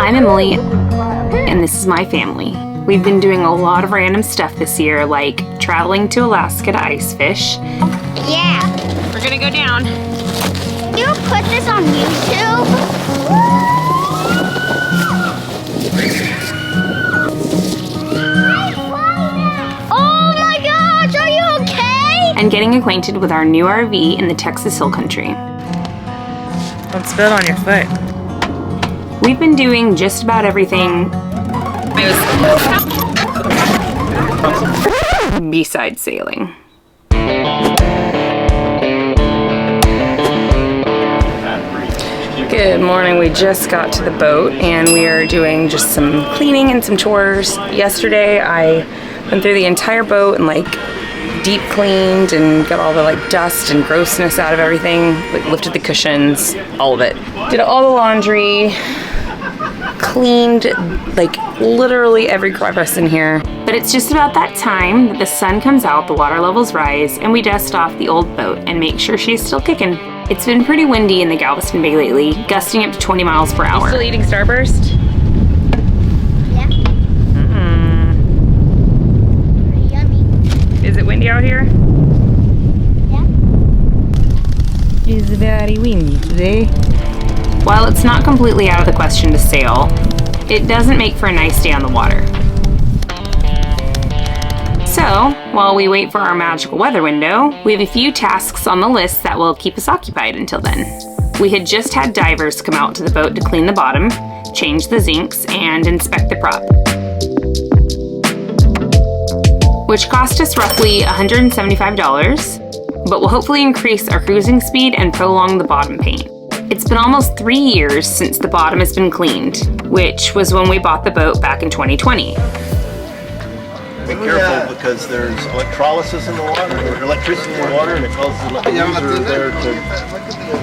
I'm Emily, and this is my family. We've been doing a lot of random stuff this year, like traveling to Alaska to ice fish. Yeah. We're gonna go down. You put this on YouTube? Oh my gosh, are you okay? And getting acquainted with our new RV in the Texas Hill Country. Don't spit on your foot. We've been doing just about everything besides sailing. Good morning. We just got to the boat and we are doing just some cleaning and some chores. Yesterday I went through the entire boat and like deep cleaned and got all the like dust and grossness out of everything. Like lifted the cushions, all of it. Did all the laundry, cleaned like literally every crevice in here. But it's just about that time that the sun comes out, the water levels rise, and we dust off the old boat and make sure she's still kicking. It's been pretty windy in the Galveston Bay lately, gusting up to 20 miles per hour. Still eating Starburst? Yeah. Yummy. Is it windy out here? Yeah. It's very windy today. While it's not completely out of the question to sail, it doesn't make for a nice day on the water. So, while we wait for our magical weather window, we have a few tasks on the list that will keep us occupied until then. We had just had divers come out to the boat to clean the bottom, change the zincs, and inspect the prop, which cost us roughly $175, but will hopefully increase our cruising speed and prolong the bottom paint. It's been almost 3 years since the bottom has been cleaned, which was when we bought the boat back in 2020. Be careful because there's electrolysis in the water, or electricity in the water, and it causes the user there to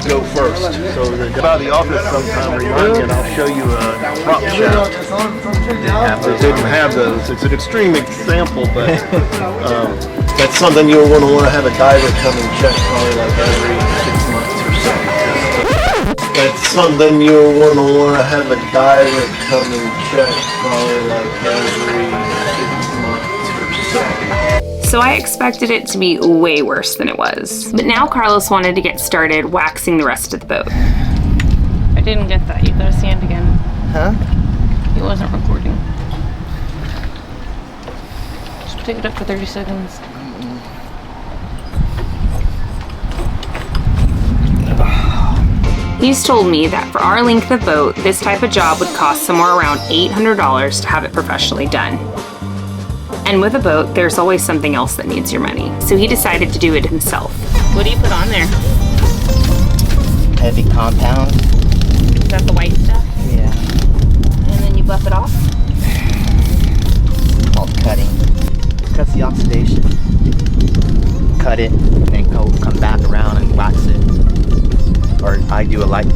go first. So about the office sometime, remind me, and I'll show you a prop shaft. They didn't have those. It's an extreme example, but that's something you'll want to have a diver come and check probably like every 6 months or so. That's something you'll want to have a diver come and check probably like every 6 months. So I expected it to be way worse than it was. But now Carlos wanted to get started waxing the rest of the boat. I didn't get that. You gotta sand again. Huh? It wasn't recording. Just pick it up for 30 seconds. He's told me that for our length of boat, this type of job would cost somewhere around $800 to have it professionally done. And with a boat, there's always something else that needs your money. So he decided to do it himself. What do you put on there? Heavy compound. Is that the white stuff? Yeah. And then you buff it off? Called cutting. Cuts the oxidation. Cut it, and then come back around and wax it. Or I do a light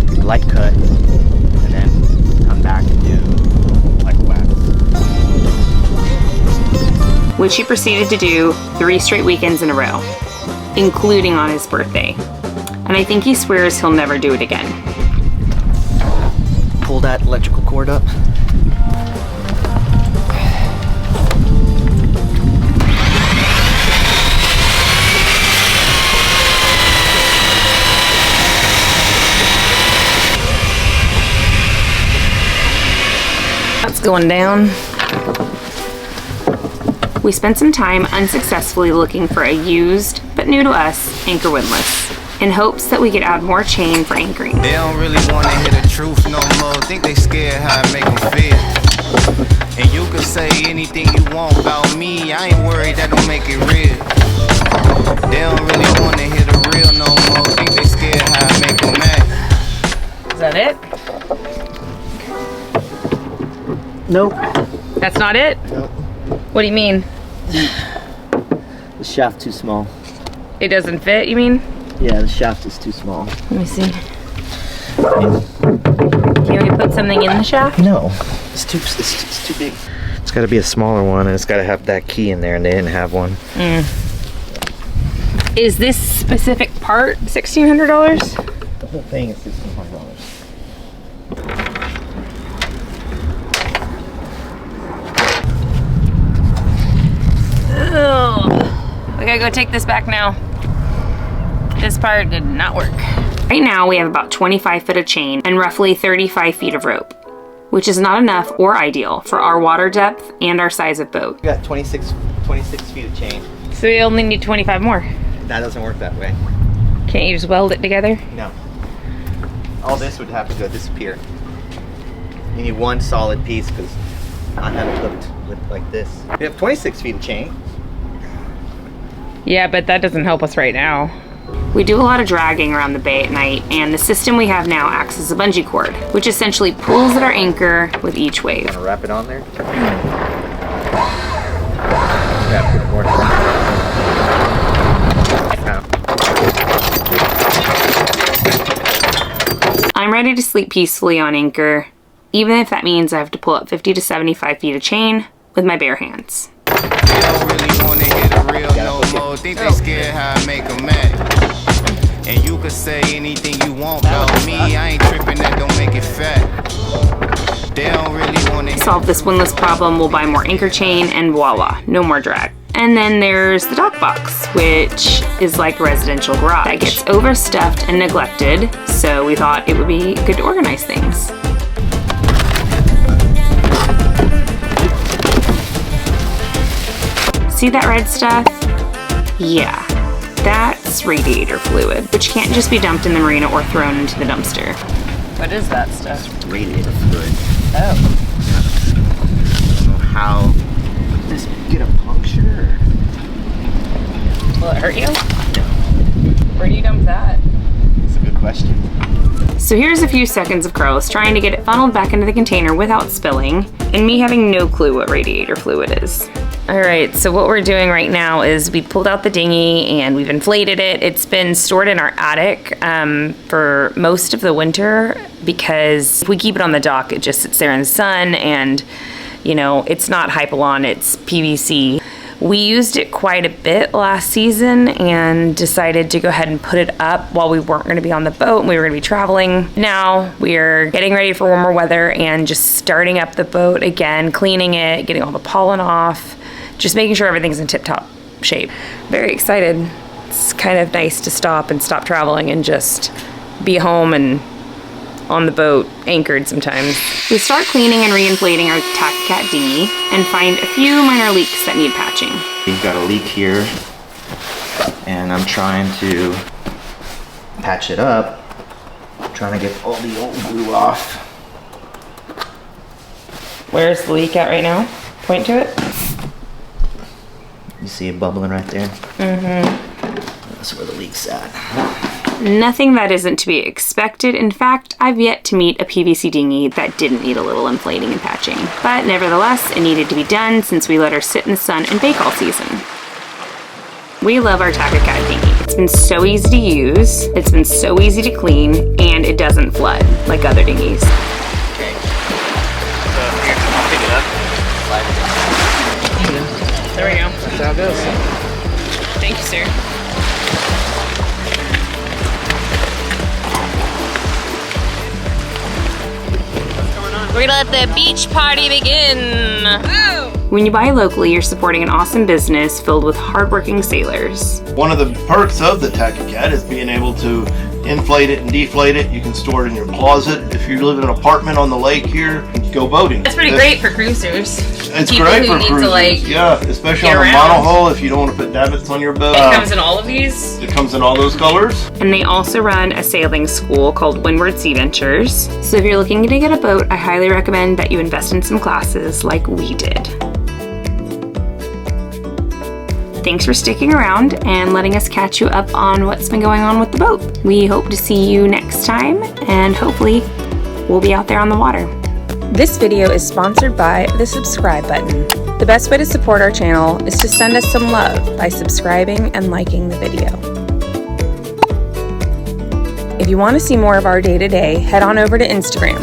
cut, and then come back and do like a wax. Which he proceeded to do 3 straight weekends in a row, including on his birthday. And I think he swears he'll never do it again. Pull that electrical cord up. That's going down. We spent some time unsuccessfully looking for a used, but new to us, anchor windlass, in hopes that we could add more chain for anchoring. They don't really want to hear the truth no more. Think they scared how I make them feel. And you can say anything you want about me. I ain't worried, that don't make it real. They don't really want to hear the real no more. Think they scared how I make them act. Is that it? Nope. That's not it? Nope. What do you mean? The shaft too small. It doesn't fit, you mean? Yeah, the shaft is too small. Let me see. Can we put something in the shaft? No, it's too big. It's got to be a smaller one, and it's got to have that key in there, and they didn't have one. Is this specific part $1,600? The whole thing is $1,600. gotta go take this back now. This part did not work. Right now we have about 25 foot of chain and roughly 35 feet of rope, which is not enough or ideal for our water depth and our size of boat. We got 26 feet of chain. So we only need 25 more. That doesn't work that way. Can't you just weld it together? No. All this would have to go disappear. You need one solid piece because I have it hooked with like this. We have 26 feet of chain. Yeah, but that doesn't help us right now. We do a lot of dragging around the bay at night, and the system we have now acts as a bungee cord, which essentially pulls at our anchor with each wave. Want to wrap it on there? Yeah, put more. I'm ready to sleep peacefully on anchor, even if that means I have to pull up 50 to 75 feet of chain with my bare hands. They don't really wanna hit a real no more. Think they scared how I make them act. And you could say anything you want about me. I ain't tripping, that don't make it fat. They don't really wanna To solve this windlass problem, we'll buy more anchor chain and voila, no more drag. And then there's the dock box, which is like a residential garage that gets overstuffed and neglected, so we thought it would be good to organize things. See that red stuff? Yeah, that's radiator fluid, which can't just be dumped in the marina or thrown into the dumpster. What is that stuff? Radiator fluid. Oh. I don't know how. Would this get a puncture? Will it hurt you? Where do you dump that? That's a good question. So here's a few seconds of Carlos trying to get it funneled back into the container without spilling, and me having no clue what radiator fluid is. All right, so what we're doing right now is we pulled out the dinghy and we've inflated it. It's been stored in our attic for most of the winter because if we keep it on the dock, it just sits there in the sun and, you know, it's not Hypalon, it's PVC. We used it quite a bit last season and decided to go ahead and put it up while we weren't gonna be on the boat and we were gonna be traveling. Now we're getting ready for warmer weather and just starting up the boat again, cleaning it, getting all the pollen off, just making sure everything's in tip-top shape. Very excited. It's kind of nice to stop traveling and just be home and on the boat, anchored sometimes. We start cleaning and re-inflating our takkacat dinghy and find a few minor leaks that need patching. We've got a leak here, and I'm trying to patch it up. I'm trying to get all the old glue off. Where's the leak at right now? Point to it. You see it bubbling right there? Mm-hmm. That's where the leak's at. Nothing that isn't to be expected. In fact, I've yet to meet a PVC dinghy that didn't need a little inflating and patching. But nevertheless, it needed to be done since we let her sit in the sun and bake all season. We love our takkacat dinghy. It's been so easy to use, it's been so easy to clean, and it doesn't flood like other dinghies. Okay. So here, I'll pick it up. There we go. That's how it goes. Thank you, sir. We're gonna let the beach party begin. Oh. When you buy locally, you're supporting an awesome business filled with hardworking sailors. One of the perks of the takkacat is being able to inflate it and deflate it. You can store it in your closet. If you live in an apartment on the lake here, go boating. That's pretty great for cruisers. It's People great who for need cruisers. to, like, yeah, especially get on a around. monohull if you don't want to put davits on your boat. It comes in all of these. It comes in all those colors. And they also run a sailing school called Windward Seaventures. So if you're looking to get a boat, I highly recommend that you invest in some classes like we did. Thanks for sticking around and letting us catch you up on what's been going on with the boat. We hope to see you next time, and hopefully we'll be out there on the water. This video is sponsored by the subscribe button. The best way to support our channel is to send us some love by subscribing and liking the video. If you want to see more of our day-to-day, head on over to Instagram.